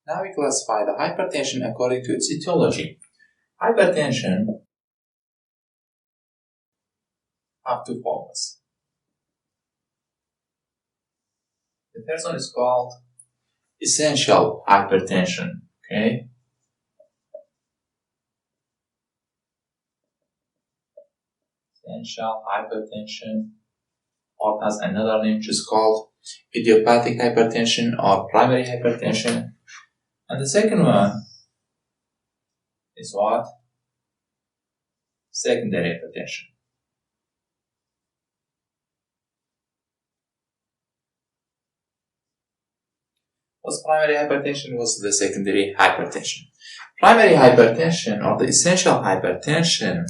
Now we classify the hypertension according to its etiology. Hypertension have two forms. The first one is called essential hypertension. Okay. Essential hypertension, or has another name which is called idiopathic hypertension or primary hypertension. And the second one is what? Secondary hypertension. What's primary hypertension? What's the secondary hypertension? Primary hypertension or the essential hypertension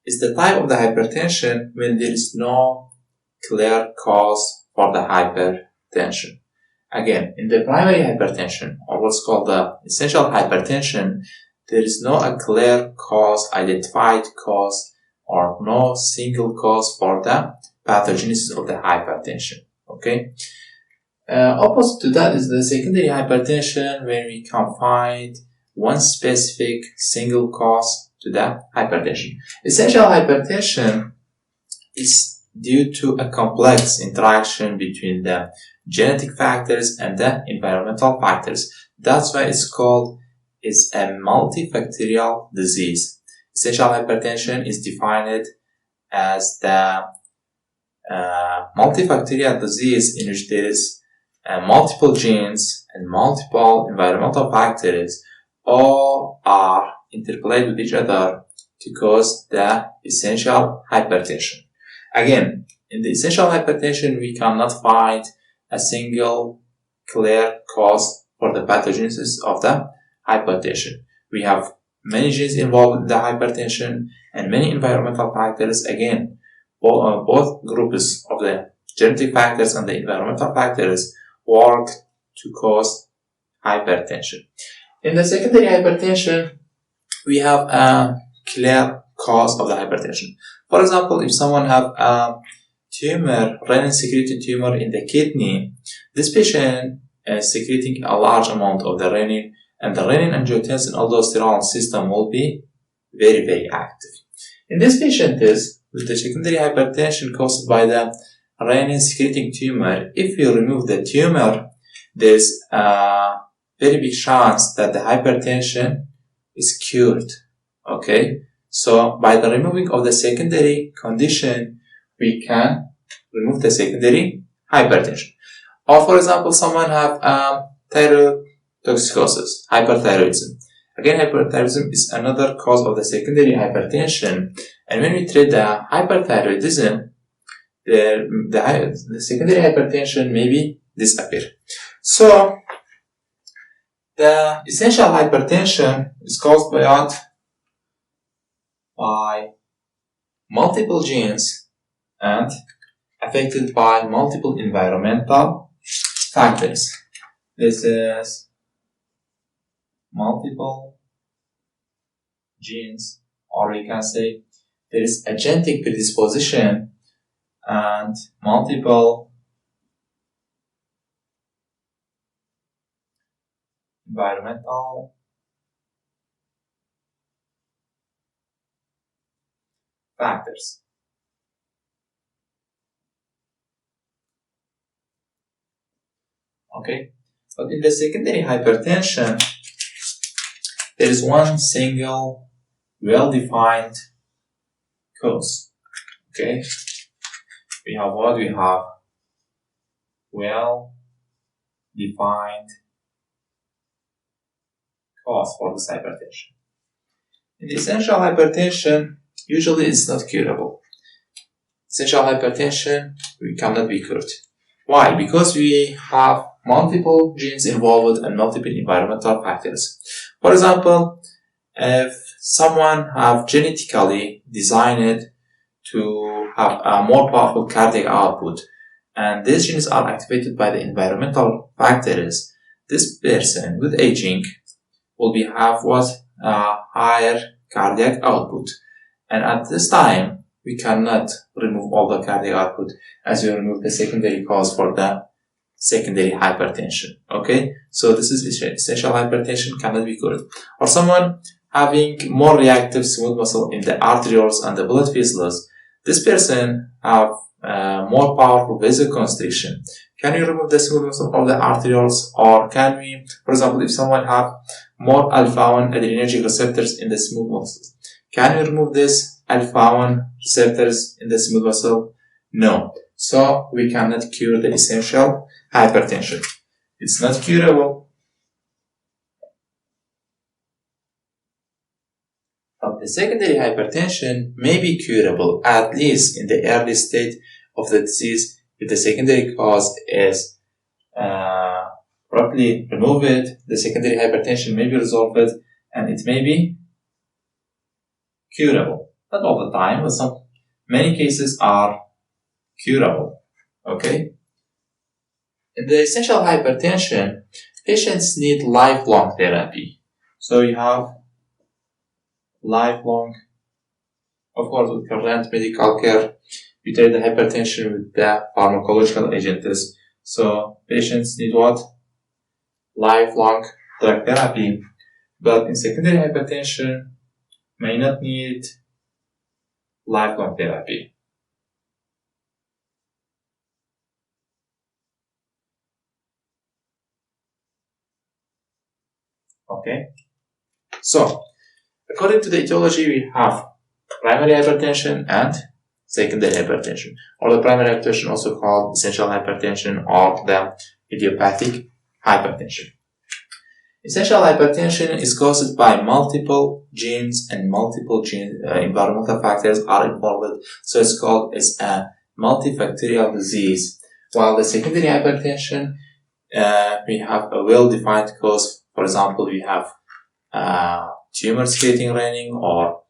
is the type of the hypertension when there is no clear cause for the hypertension. Again, in the primary hypertension, or what's called the essential hypertension, there is no clear cause, identified cause, or no single cause for the pathogenesis of the hypertension. Okay. Opposite to that is the secondary hypertension, when we can find one specific single cause to the hypertension. Essential hypertension is due to a complex interaction between the genetic factors and the environmental factors. That's why it's called a multifactorial disease. Essential hypertension is defined as the multifactorial disease in which there is multiple genes and multiple environmental factors all are interplayed with each other to cause the essential hypertension. Again, in the essential hypertension, we cannot find a single clear cause for the pathogenesis of the hypertension. We have many genes involved in the hypertension and many environmental factors. Again, both groups of the genetic factors and the environmental factors work to cause hypertension. In the secondary hypertension, we have a clear cause of the hypertension. For example, if someone have a tumor, renin-secreted tumor in the kidney, this patient is secreting a large amount of the renin, and the Renin-Angiotensin Aldosterone system will be very, very active. In this patient is with the secondary hypertension caused by the renin-secreting tumor, if you remove the tumor, there's a very big chance that the hypertension is cured. Okay, so by the removing of the secondary condition, we can remove the secondary hypertension. Or for example, someone have thyrotoxicosis, hyperthyroidism. Again, hyperthyroidism is another cause of the secondary hypertension. And when we treat the hyperthyroidism, the secondary hypertension maybe disappear. So, the essential hypertension is caused by what? By multiple genes and affected by multiple environmental factors. This is multiple genes, or we can say there is a genetic predisposition and multiple environmental factors. Okay, but in the secondary hypertension, there is one single well-defined cause. Okay, we have what? We have well-defined cause for this hypertension. In the essential hypertension, usually it's not curable. Essential hypertension, we cannot be cured. Why? Because we have multiple genes involved and multiple environmental factors. For example, if someone have genetically designed to have a more powerful cardiac output, and these genes are activated by the environmental factors, this person with aging will have higher cardiac output. And at this time, we cannot remove all the cardiac output as we remove the secondary cause for the secondary hypertension. Okay, so this is essential hypertension, cannot be cured. Or someone having more reactive smooth muscle in the arterioles and the blood vessels, this person have more powerful vasoconstriction. Can we remove the smooth muscle of the arterioles, or can we, for example, if someone have more alpha-1 adrenergic receptors in the smooth muscle, can we remove this alpha-1 receptors in the smooth muscle? No. So we cannot cure the essential hypertension. It's not curable. But the secondary hypertension may be curable, at least in the early state of the disease, if the secondary cause is properly removed. The secondary hypertension may be resolved, and it may be curable. Not all the time, but many cases are curable. Okay? In the essential hypertension, patients need lifelong therapy. So you have lifelong, of course, with current medical care, we treat the hypertension with the pharmacological agents. So patients need what? Lifelong drug therapy. But in secondary hypertension, may not need lifelong therapy. Okay? So, according to the etiology, we have primary hypertension and secondary hypertension, or the primary hypertension also called essential hypertension or the idiopathic hypertension. Essential hypertension is caused by multiple genes, and multiple environmental factors are involved, so it's called as a multifactorial disease. While the secondary hypertension, we have a well-defined cause. For example, we have tumors creating renin, or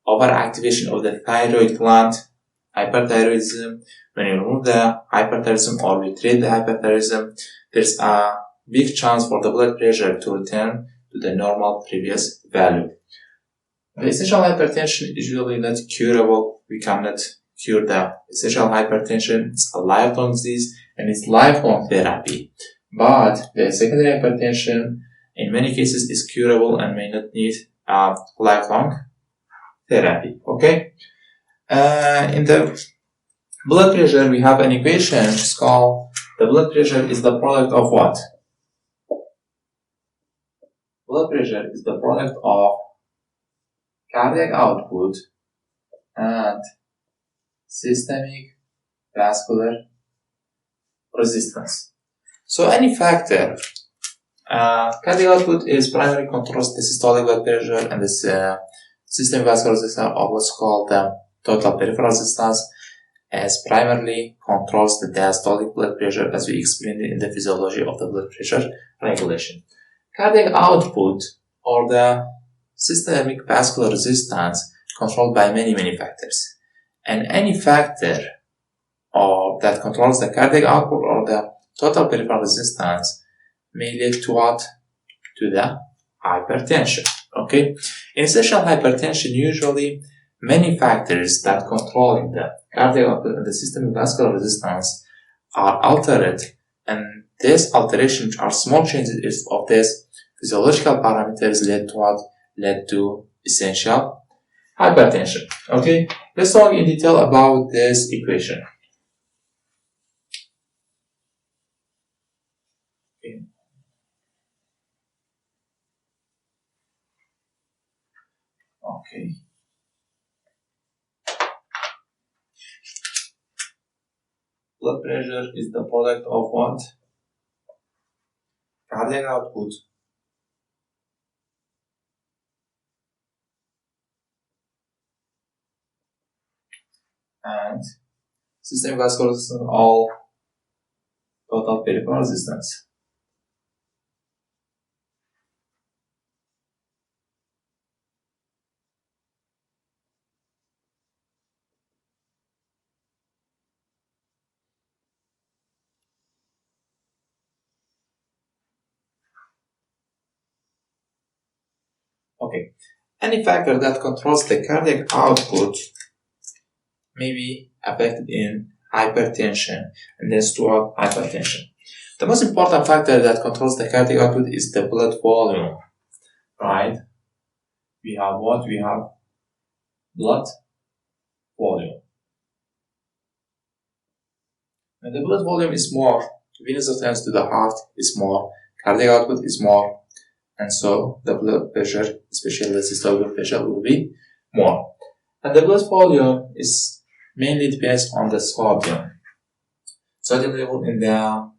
overactivation of the thyroid gland, hyperthyroidism. When you remove the hyperthyroidism or we treat the hyperthyroidism, there's a big chance for the blood pressure to return to the normal previous value. The essential hypertension is usually not curable. We cannot cure the essential hypertension. It's a lifelong disease and it's lifelong therapy. But the secondary hypertension in many cases is curable and may not need lifelong therapy. Okay? In the blood pressure, we have an equation which is called the blood pressure is the product of what? Blood pressure is the product of cardiac output and systemic vascular resistance. So any factor, cardiac output is primarily controls the systolic blood pressure, and this systemic vascular resistance are always called the total peripheral resistance, as primarily controls the diastolic blood pressure, as we explained in the physiology of the blood pressure regulation. Cardiac output or the systemic vascular resistance controlled by many factors, and any factor that controls the cardiac output or the total peripheral resistance may lead to what? To the hypertension. Okay? In essential hypertension, usually many factors that control the cardiac output and the systemic vascular resistance are altered, and these alterations are small changes of these physiological parameters led to essential hypertension. Okay, let's talk in detail about this equation. Okay. Blood pressure is the product of what? Cardiac output and systemic vascular resistance, all total peripheral resistance. Okay, any factor that controls the cardiac output may be affected in hypertension, and then toward hypertension. The most important factor that controls the cardiac output is the blood volume, right? We have what? We have blood volume. When the blood volume is more, venous resistance to the heart is more, cardiac output is more, and so the blood pressure, especially the systolic blood pressure, will be more. And the blood volume is mainly depends on the sodium level in the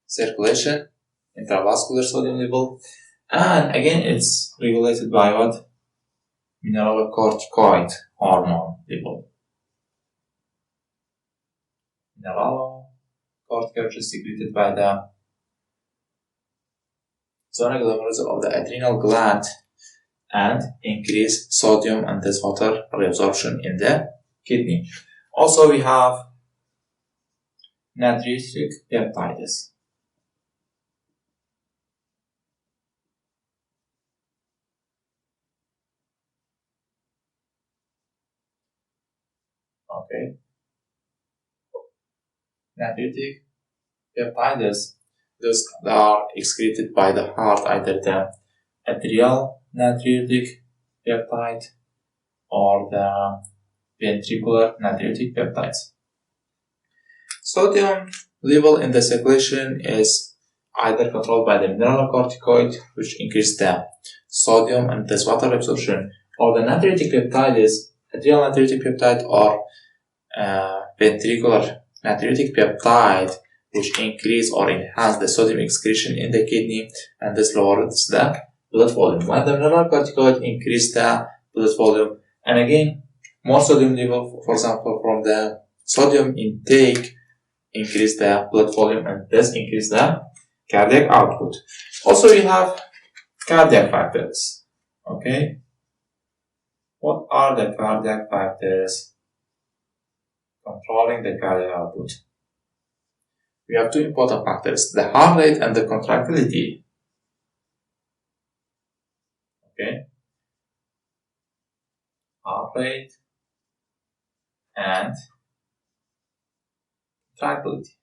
circulation, intravascular sodium level, and again it's regulated by what? Mineralocorticoid hormone level. Mineralocorticoid is secreted by the zona glomerulosa of the adrenal gland and increase sodium and this water reabsorption in the kidney. Also we have natriuretic peptides. Okay. Natriuretic peptides, those are excreted by the heart, either the arterial natriuretic peptide or the ventricular natriuretic peptides. Sodium level in the circulation is either controlled by the mineralocorticoid, which increase the sodium and this water absorption, or the natriuretic peptide is adrenal natriuretic peptide or ventricular natriuretic peptide, which increase or enhance the sodium excretion in the kidney, and this lowers the blood volume. When the mineralocorticoid increase the blood volume, and again more sodium level, for example from the sodium intake, increase the blood volume and thus increase the cardiac output. Also we have cardiac factors. Okay, what are the cardiac factors controlling the cardiac output? We have two important factors, the heart rate and the contractility. Okay, heart rate and contractility.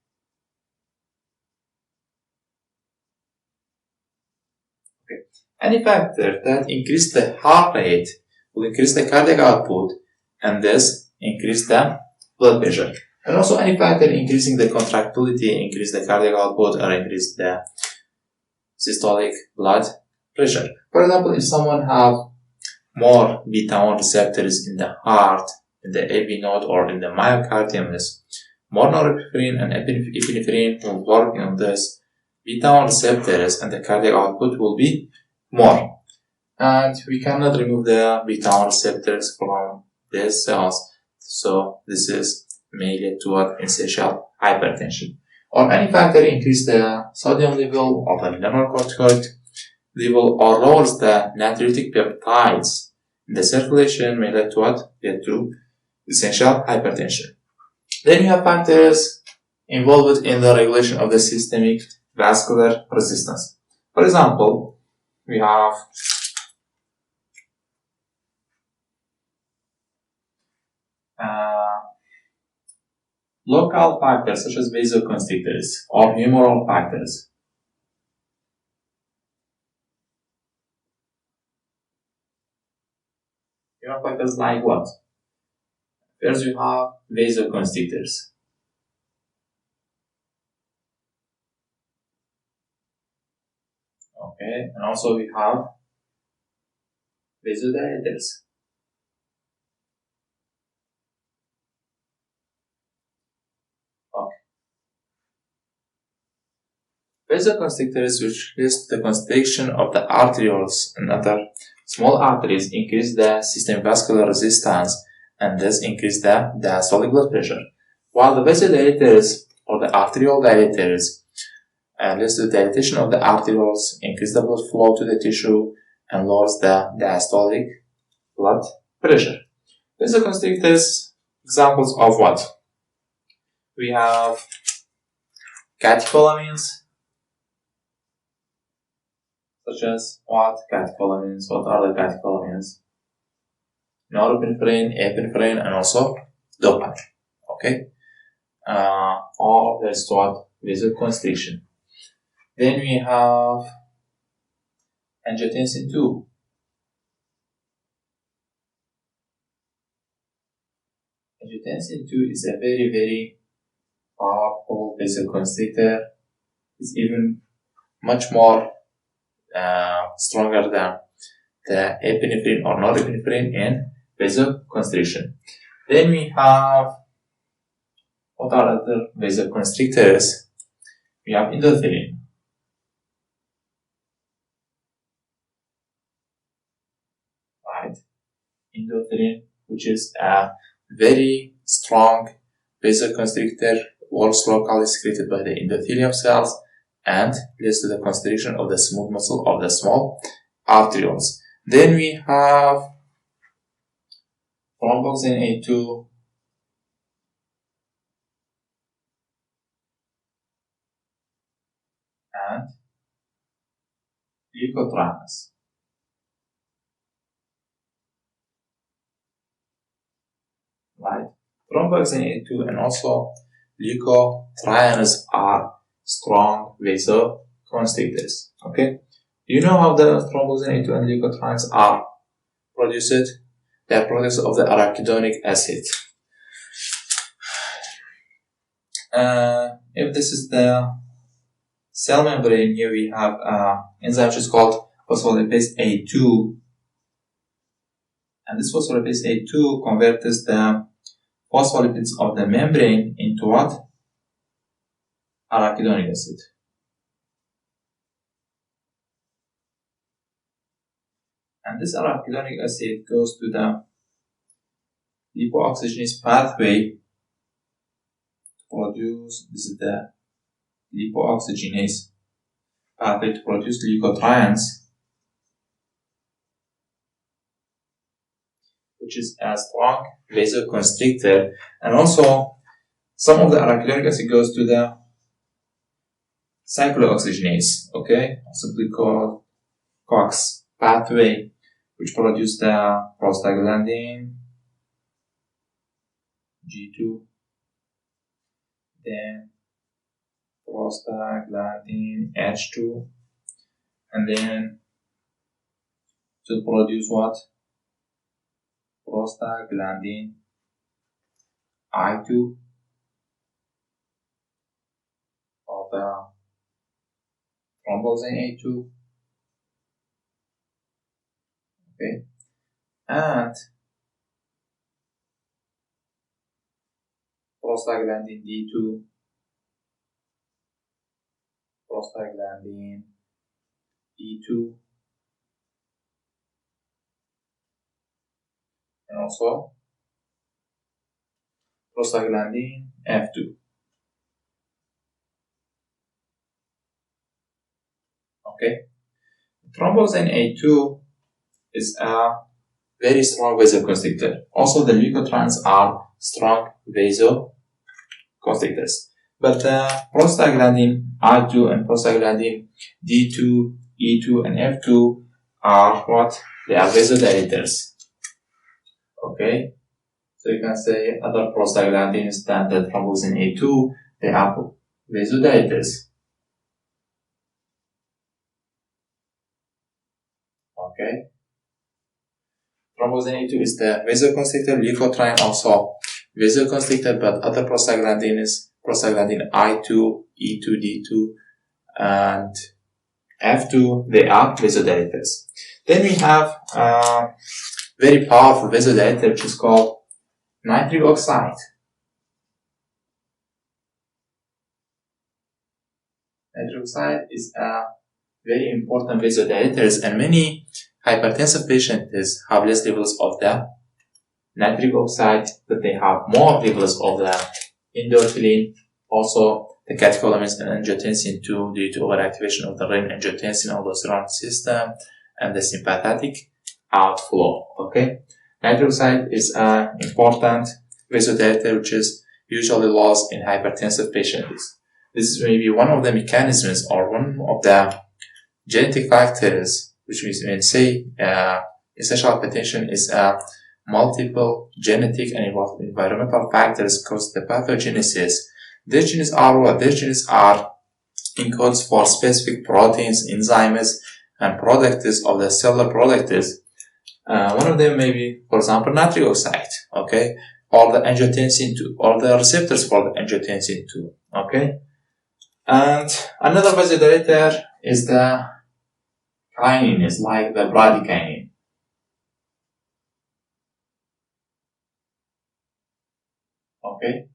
Okay, any factor that increase the heart rate will increase the cardiac output and thus increase the blood pressure. And also any factor increasing the contractility increase the cardiac output or increase the systolic blood pressure. For example, if someone have more beta-1 receptors in the heart, in the AV node or in the myocardium, more norepinephrine and epinephrine will work on this beta-1 receptors and the cardiac output will be more. And we cannot remove the beta-1 receptors from these cells, so this may lead to essential hypertension. Or any factor increase the sodium level or the mineralocorticoid level or lowers the natriuretic peptides in the circulation may lead to lead to essential hypertension. Then you have factors involved in the regulation of the systemic vascular resistance. For example, we have local factors such as vasoconstrictors or humoral factors. Humoral factors like what? First you have vasoconstrictors. Okay, and also we have vasodilators. Vasoconstrictors, which leads to the constriction of the arterioles and other small arteries, increase the systemic vascular resistance and thus increase the diastolic blood pressure. While the vasodilators or the arteriole dilators leads to the dilatation of the arterioles, increase the blood flow to the tissue and lowers the diastolic blood pressure. Vasoconstrictors, examples of what? We have catecholamines, such as what? Catecholamines. What are the catecholamines? Norepinephrine, epinephrine, and also dopamine. Okay. or there's what? Vasoconstriction. Then we have angiotensin 2. Angiotensin 2 is a very, very powerful vasoconstrictor. It's even much more stronger than the epinephrine or norepinephrine in vasoconstriction. Then we have, what are other vasoconstrictors? We have endothelin. Right? Endothelin, which is a very strong vasoconstrictor, works locally secreted by the endothelium cells and leads to the constriction of the smooth muscle of the small arterioles. Then we have thromboxane A2, and leukotrienes. Right? Thromboxane A2 and also leukotrienes are strong vasoconstrictors. Okay? Do you know how the thromboxane A2 and leukotrienes are produced? They are products of the arachidonic acid. If this is the cell membrane, here we have an enzyme which is called phospholipase A2. And this phospholipase A2 converts the phospholipids of the membrane into what? Arachidonic acid. And this arachidonic acid goes to the lipoxygenase pathway to produce, this is the lipoxygenase pathway to produce leukotrienes, which is a strong vasoconstrictor. And also, some of the arachidonic acid goes to the cyclooxygenase, okay, simply called COX pathway, which produces the prostaglandin G2, then prostaglandin H2, and then to produce what? Prostaglandin I2 of the thromboxane A2. Okay, and prostaglandin D2, prostaglandin E2, and also prostaglandin F2. Okay, thromboxane A2 is a very strong vasoconstrictor. Also, the leukotrienes are strong vasoconstrictors. But prostaglandin I2 and prostaglandin D2, E2, and F2 are what? They are vasodilators. Okay? So you can say other prostaglandins than the thromboxane A2, they are vasodilators. Okay? Thromboxane A2 is the vasoconstrictor, leukotriene also vasoconstrictor, but other prostaglandins, prostaglandin I2, E2, D2, and F2, they are vasodilators. Then we have a very powerful vasodilator which is called nitric oxide. Nitric oxide is a very important vasodilator, and many hypertensive patients have less levels of the nitric oxide, but they have more levels of the endothelin, also the catecholamines and angiotensin 2 due to overactivation of the Renin-Angiotensin Aldosterone system and the sympathetic outflow. Okay, nitric oxide is an important vasodilator which is usually lost in hypertensive patients. This is maybe one of the mechanisms or one of the genetic factors which we may say essential hypertension is multiple genetic and environmental factors cause the pathogenesis These genes are what? These genes are encodes for specific proteins, enzymes, and products of the cellular products. One of them may be, for example, nitric oxide, okay, or the angiotensin 2, or the receptors for the angiotensin 2, okay. And another vasodilator is the kinase, is like the bradykinin. Okay,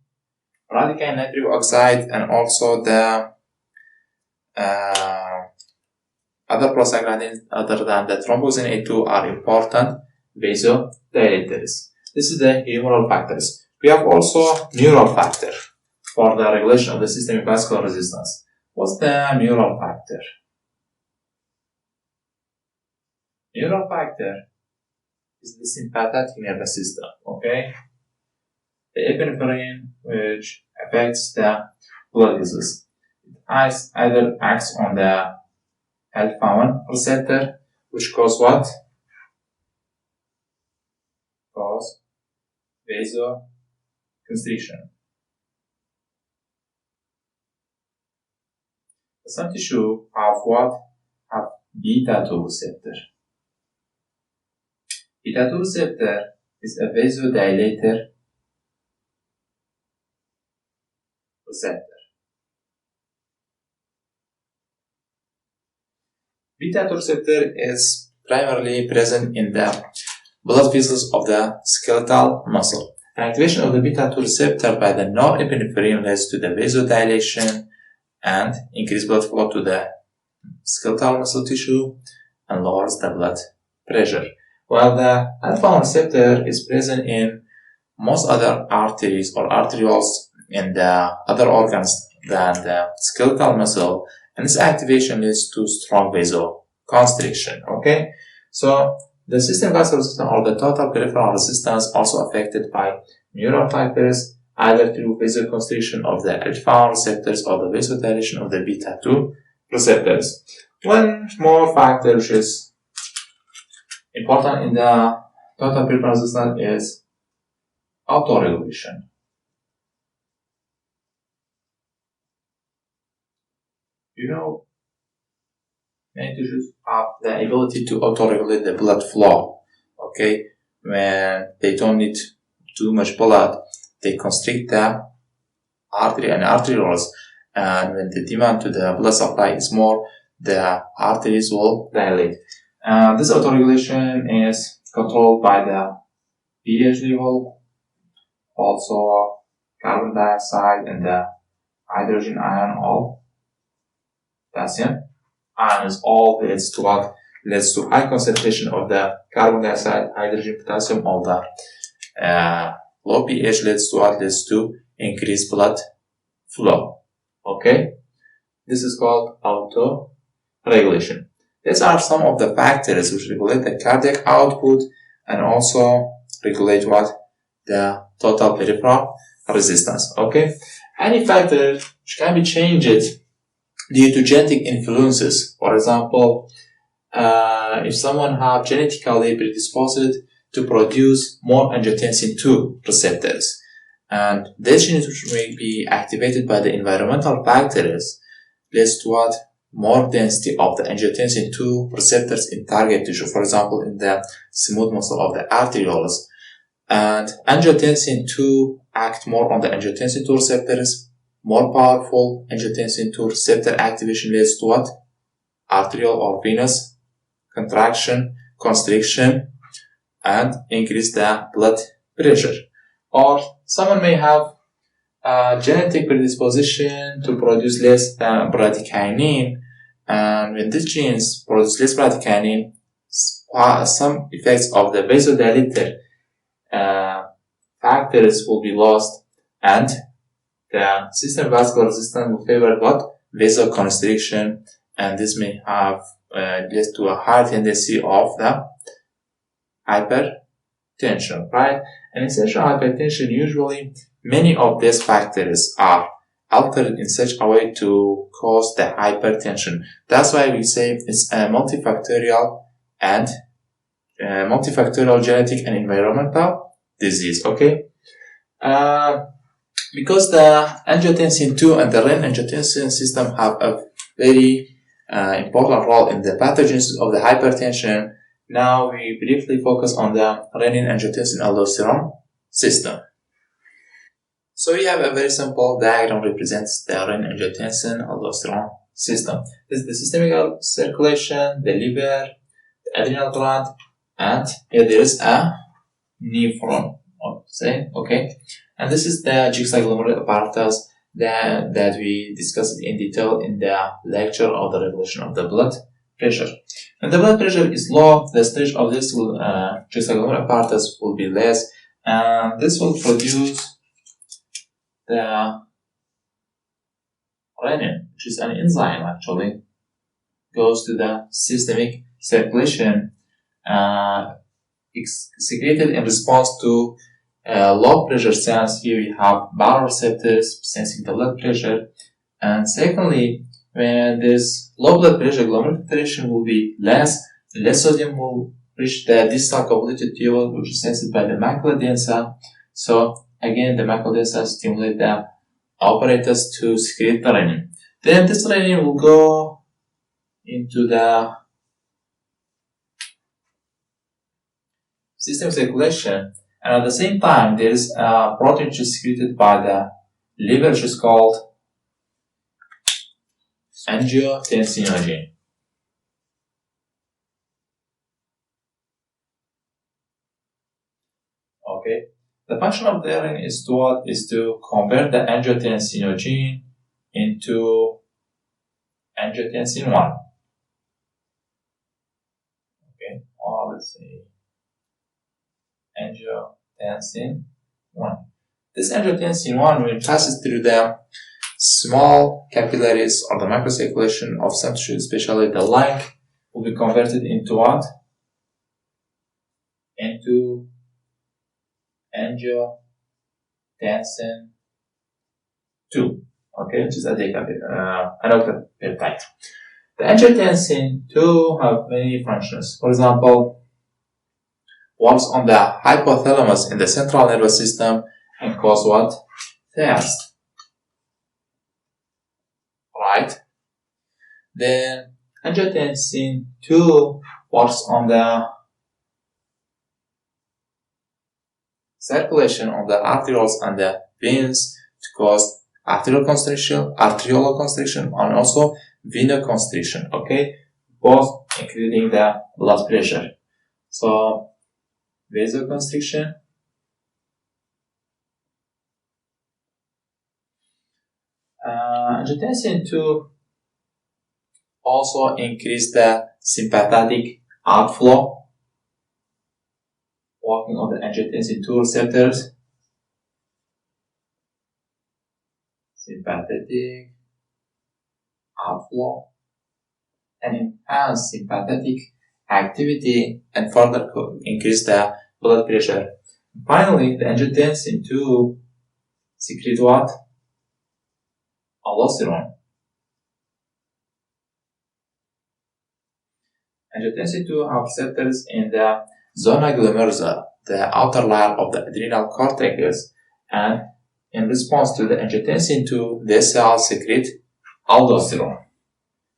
bradykinin, nitric oxide, and also the other prostaglandins other than the thromboxane A2 are important vasodilators. This is the humoral factors. We have also neural factor for the regulation of the systemic vascular resistance. What's the neural factor? Neural factor is the sympathetic nervous system, okay? The epinephrine which affects the blood vessels. It either acts on the alpha-1 receptor, which cause what? Cause vasoconstriction. Some tissue have what? Have beta-2 receptor. Beta-2 receptor is a vasodilator receptor. Beta-2 receptor is primarily present in the blood vessels of the skeletal muscle. Activation of the beta-2 receptor by the norepinephrine leads to the vasodilation and increased blood flow to the skeletal muscle tissue and lowers the blood pressure. While the alpha-1 receptor is present in most other arteries or arterioles in the other organs than the skeletal muscle, and this activation leads to strong vasoconstriction. Okay, so the systemic vascular resistance or the total peripheral resistance also affected by neural factors, either through vasoconstriction of the alpha-1 receptors or the vasodilation of the beta-2 receptors. One more factor which is important in the total peripheral resistance is autoregulation. You know, many tissues have the ability to autoregulate the blood flow. Okay, when they don't need too much blood, they constrict the artery and arterioles, and when the demand to the blood supply is more, the arteries will dilate. This autoregulation is controlled by the pH level, also carbon dioxide and the hydrogen ion of potassium. And is all leads to what? Leads to high concentration of the carbon dioxide, hydrogen, potassium, all the low pH leads to what? Leads to increased blood flow. Okay? This is called autoregulation. These are some of the factors which regulate the cardiac output and also regulate what? The total peripheral resistance. Okay? Any factor which can be changed due to genetic influences. For example, if someone have genetically predisposed to produce more angiotensin 2 receptors, and these genes which may be activated by the environmental factors leads to what? More density of the angiotensin 2 receptors in target tissue, for example, in the smooth muscle of the arterioles. And angiotensin 2 act more on the angiotensin 2 receptors. More powerful angiotensin 2 receptor activation leads to what? Arterial or venous contraction, constriction, and increase the blood pressure. Or someone may have a genetic predisposition to produce less bradykinin, and when these genes produce less bradykinin, some effects of the vasodilator factors will be lost, and the systemic vascular resistance will favor what? Vasoconstriction, and this may have led to a high tendency of the hypertension, right? And essential hypertension, usually many of these factors are altered in such a way to cause the hypertension. That's why we say it's a multifactorial genetic and environmental disease. Okay. Because the angiotensin 2 and the renin-angiotensin system have a very important role in the pathogenesis of the hypertension, now we briefly focus on the renin-angiotensin aldosterone system. So we have a very simple diagram represents the renin-angiotensin aldosterone system. This is the systemic circulation, the liver, the adrenal gland, and here there is a nephron. Okay, and this is the juxtaglomerular apparatus that we discussed in detail in the lecture of the regulation of the blood pressure. When the blood pressure is low, the stage of this juxtaglomerular apparatus will be less, and this will produce the renin, which is an enzyme actually, goes to the systemic circulation, secreted in response to low pressure cells. Here we have baroreceptors sensing the blood pressure, and secondly, when this low blood pressure, glomerular filtration will be less sodium will reach the distal convoluted tubule, which is sensed by the macula densa. So again, the macula densa stimulate the apparatus to secrete the renin. Then this renin will go into the system circulation, and at the same time there is a protein which is secreted by the liver, which is called angiotensinogen. Okay, the function of the renin is to convert the angiotensinogen into angiotensin 1. Okay, or let's say angiotensin 1. This angiotensin 1, when it passes through the small capillaries or the microcirculation of some tissue, especially the lung, will be converted into what? Into angiotensin 2. Okay, which is a peptide. The angiotensin 2 have many functions. For example, works on the hypothalamus in the central nervous system and cause what? Thirst. Right? Then angiotensin 2 works on the circulation of the arterioles and the veins to cause arterial constriction, arteriolar constriction, and also venoconstriction. Okay, both including the blood pressure. So vasoconstriction, angiotensin 2 also increase the sympathetic outflow, working on the angiotensin 2 receptors. Sympathetic outflow and enhance sympathetic activity and further increase the blood pressure. Finally, the angiotensin 2 secrete what? Aldosterone. Angiotensin 2 have receptors in the zona glomerulosa, the outer layer of the adrenal cortex, and in response to the angiotensin 2, these cells secrete aldosterone.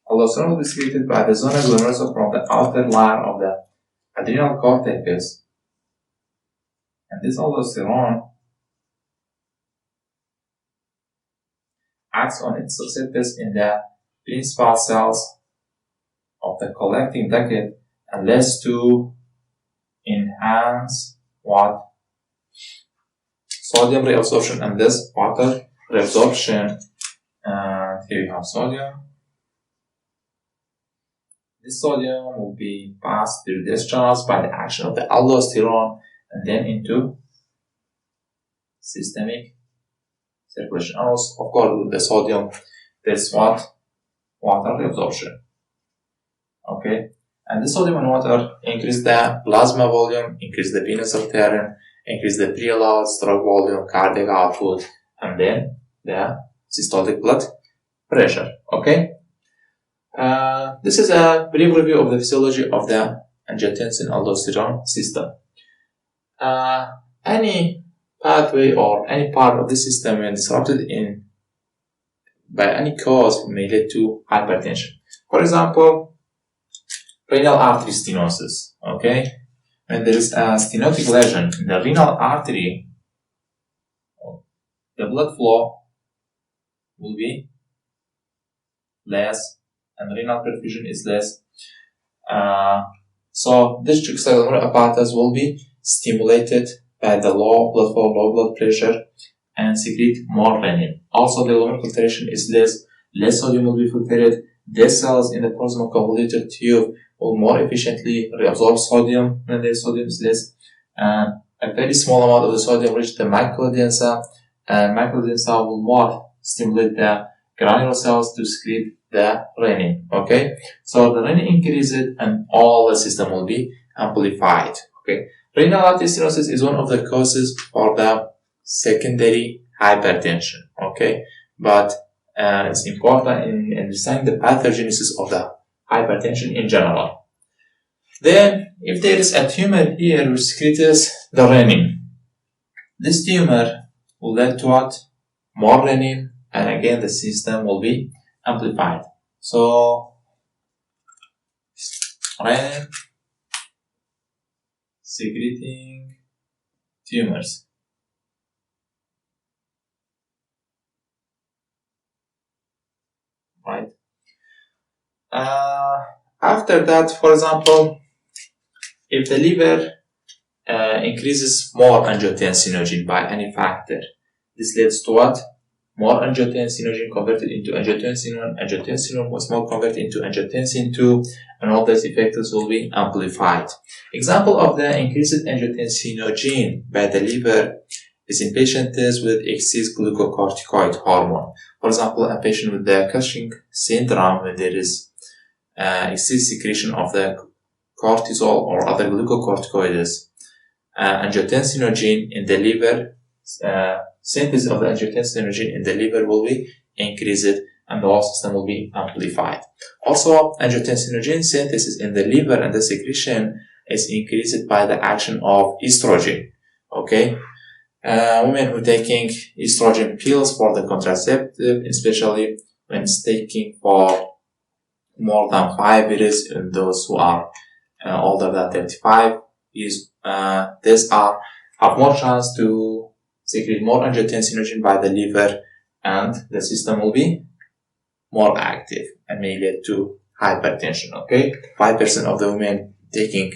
Aldosterone will be secreted by the zona glomerulosa from the outer layer of the adrenal cortex, and this aldosterone acts on its receptors in the principal cells of the collecting duct and leads to enhance what? Sodium reabsorption and this water reabsorption. And here you have sodium. This sodium will be passed through these channels by the action of the aldosterone and then into systemic circulation. And also, of course, with the sodium, there's what? Water reabsorption. Okay, and the sodium and water increase the plasma volume, increase the venous arterium, increase the preload, stroke volume, cardiac output, and then the systolic blood pressure. Okay, this is a brief review of the physiology of the angiotensin aldosterone system. Any pathway or any part of the system when disrupted in by any cause may lead to hypertension. For example, renal artery stenosis. Okay, when there is a stenotic lesion in the renal artery, the blood flow will be less and renal perfusion is less. So this juxtaglomerular apparatus will be stimulated by the low blood flow, low blood pressure, and secrete more renin. Also, the glomerular filtration is less sodium will be filtered. The cells in the proximal convoluted tube will more efficiently reabsorb sodium when the sodium is less. And a very small amount of the sodium reaches the macrodensa, and macrodensa will more stimulate the granular cells to secrete the renin. Okay, so the renin increases and all the system will be amplified. Okay, renal artery stenosis is one of the causes for the secondary hypertension. Okay, but it's important in understanding the pathogenesis of the hypertension in general. Then, if there is a tumor here which secretes the renin, this tumor will lead to what? More renin, and again the system will be amplified. So, renin secreting tumors. Right. After that, for example, if the liver increases more angiotensinogen by any factor, this leads to what? More angiotensinogen converted into angiotensin 1, angiotensin 1 was more converted into angiotensin 2, and all these effects will be amplified. Example of the increased angiotensinogen by the liver is in patients with excess glucocorticoid hormone. For example, a patient with the Cushing syndrome, when there is excess secretion of the cortisol or other glucocorticoids, angiotensinogen in the liver, synthesis of the angiotensinogen in the liver will be increased and the whole system will be amplified. Also, angiotensinogen synthesis in the liver and the secretion is increased by the action of estrogen. Okay, women who are taking estrogen pills for the contraceptive, especially when it's taking for more than 5 years, and those who are older than 35 years, these have more chance to secrete more angiotensinogen by the liver, and the system will be more active and may lead to hypertension. Okay, 5% of the women taking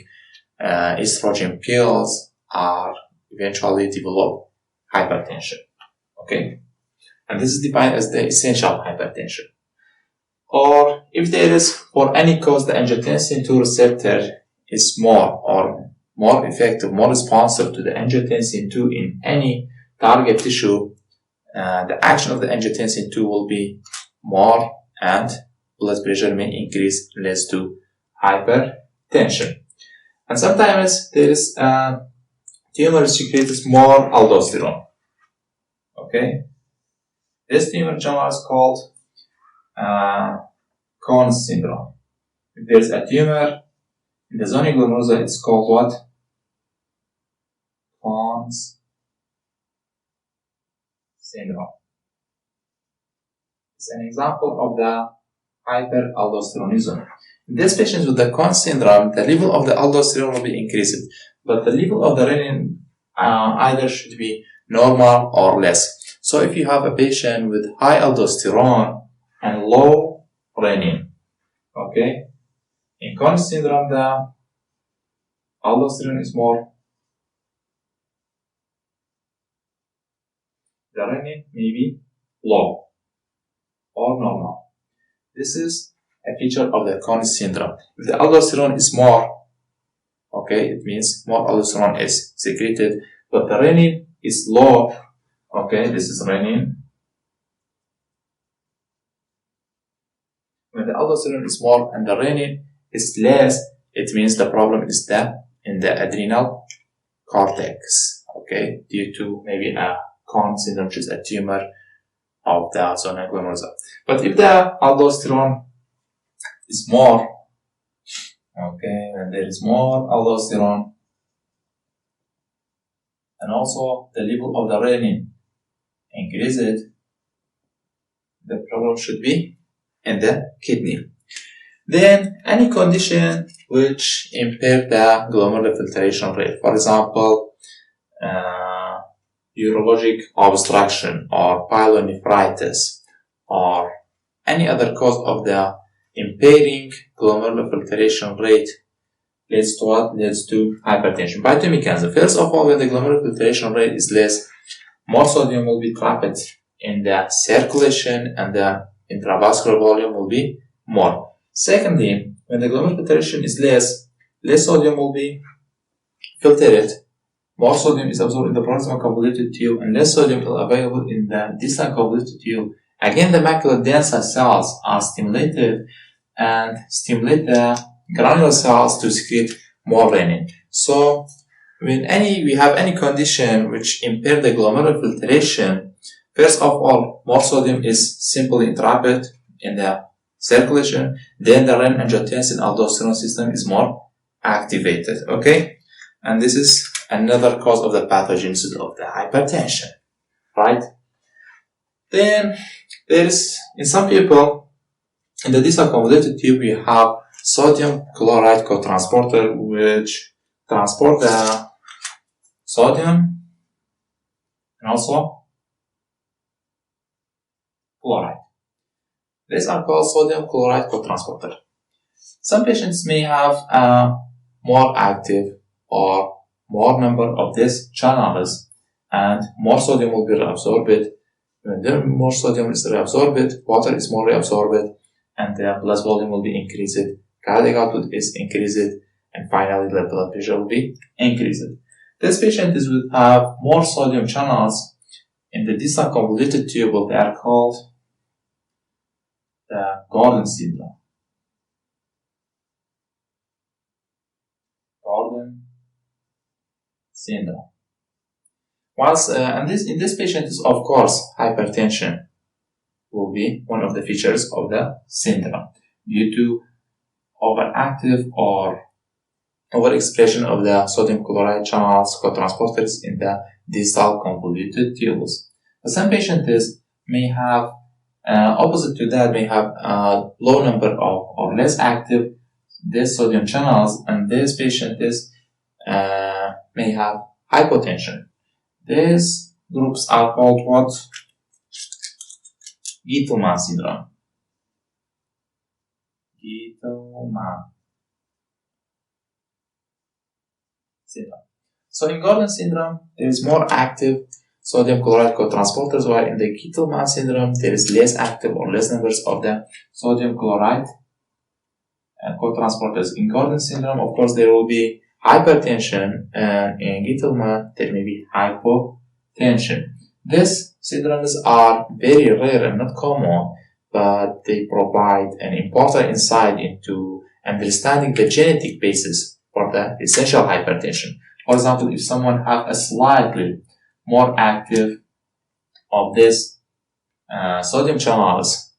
estrogen pills are eventually develop hypertension. Okay, and this is defined as the essential hypertension. Or if there is, for any cause, the angiotensin 2 receptor is more effective, more responsive to the angiotensin 2 in any target tissue, the action of the angiotensin 2 will be more and blood pressure may increase, leads to hypertension. And sometimes there is tumor secretes more aldosterone. Okay, this tumor generally is called Cohen's syndrome. If there is a tumor in the zona glomerulosa, it's called what? Cohen's syndrome. It's an example of the hyperaldosteronism. In these patients with the Cohen's syndrome, the level of the aldosterone will be increased, but the level of the renin either should be normal or less. So if you have a patient with high aldosterone and low renin, okay, in Cohen's syndrome, the aldosterone is more, the renin may be low or normal. This is a feature of the Cohen's syndrome. If the aldosterone is more, okay, it means more aldosterone is secreted, but the renin is low, okay, this is renin. When the aldosterone is more and the renin is less, it means the problem is in the adrenal cortex, okay, due to maybe a Cohen's syndrome, which is a tumor of the zona glomerulosa. But if the aldosterone is more, okay, when there is more aldosterone, and also the level of the renin increased, the problem should be in the kidney. Then any condition which impair the glomerular filtration rate, for example, urologic obstruction or pyelonephritis or any other cause of the impairing glomerular filtration rate leads to what? Leads to hypertension. By two mechanisms. First of all, when the glomerular filtration rate is less, more sodium will be trapped in the circulation and the intravascular volume will be more. Secondly, when the glomerular filtration is less sodium will be filtered, more sodium is absorbed in the proximal convoluted tube and less sodium is available in the distal convoluted tube. Again, the macula densa cells are stimulated and stimulate the granular cells to secrete more renin. So, when we have any condition which impair the glomerular filtration, first of all, more sodium is simply trapped in the circulation, then the Renin-Angiotensin aldosterone system is more activated, okay? And this is another cause of the pathogenesis of the hypertension, right? Then, there's, in some people, in the distal convoluted tube, we have sodium chloride cotransporter, which transport the sodium and also chloride. These are called sodium chloride cotransporter. Some patients may have a more active or more number of these channels and more sodium will be reabsorbed. When more sodium is reabsorbed, water is more reabsorbed and the blood volume will be increased, cardiac output is increased, and finally the blood pressure will be increased. This patient will have more sodium channels in the distal convoluted tube. They are called the Gordon syndrome. Gordon syndrome. Whilst, in this patient is of course hypertension will be one of the features of the syndrome due to overactive or overexpression of the sodium chloride channels cotransporters in the distal convoluted tubules. Some patients may have opposite to that, may have a low number of or less active these sodium channels, and this patient may have hypotension. These groups are called what? Gitelman syndrome. Gitelman syndrome. So in Gordon syndrome, there is more active sodium chloride cotransporters, while in the Gitelman syndrome, there is less active or less numbers of the sodium chloride cotransporters. In Gordon syndrome, of course, there will be hypertension, and in Gitelman, there may be hypotension. These syndromes are very rare and not common, but they provide an important insight into understanding the genetic basis for the essential hypertension. For example, if someone has a slightly more active of these sodium channels,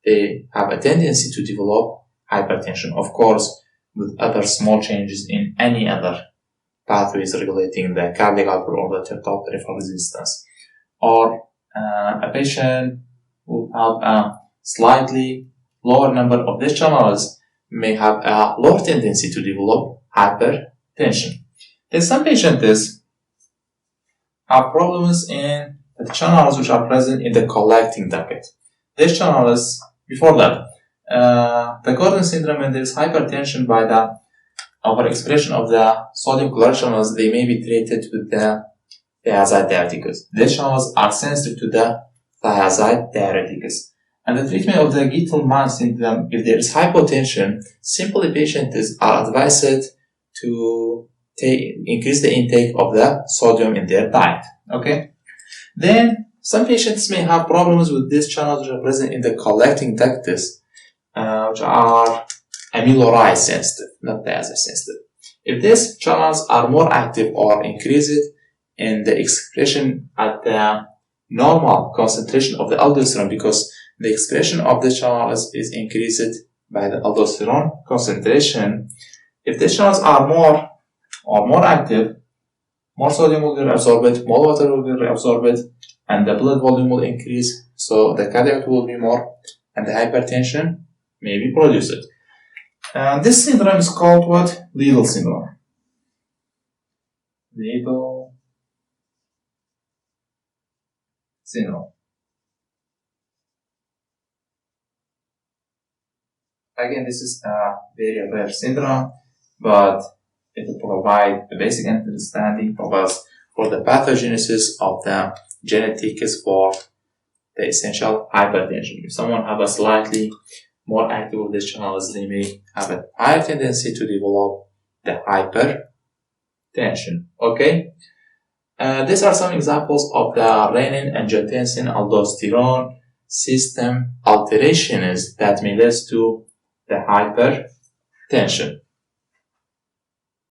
they have a tendency to develop hypertension. Of course, with other small changes in any other pathways regulating the cardiac output or the total peripheral resistance. Or a patient who have a slightly lower number of these channels may have a lower tendency to develop hypertension. Then some patients have problems in the channels which are present in the collecting duct. These channels, before that, the Gordon syndrome, when there is hypertension by the overexpression of the sodium chloride channels, they may be treated with the thiazide diureticus. These channels are sensitive to the thiazide diureticus. And the treatment of the Gitelman syndrome, if there is hypotension, simply patients are advised to increase the intake of the sodium in their diet. Okay. Then some patients may have problems with these channels which are present in the collecting ductus, which are amyloride sensitive, not thiazide sensitive. If these channels are more active or increased in the expression at the normal concentration of the aldosterone, because the expression of the channels is increased by the aldosterone concentration. If the channels are more active, more sodium will be reabsorbed, more water will be reabsorbed, and the blood volume will increase, so the cardiac activity will be more, and the hypertension may be produced. This syndrome is called what? Liddle syndrome. Liddle syndrome. Again, this is a very rare syndrome, but it will provide a basic understanding of us for the pathogenesis of the genetics for the essential hypertension. If someone have a slightly more active of these channels, they may have a higher tendency to develop the hypertension. Okay? These are some examples of the renin-angiotensin aldosterone system alterations that may lead to the hypertension.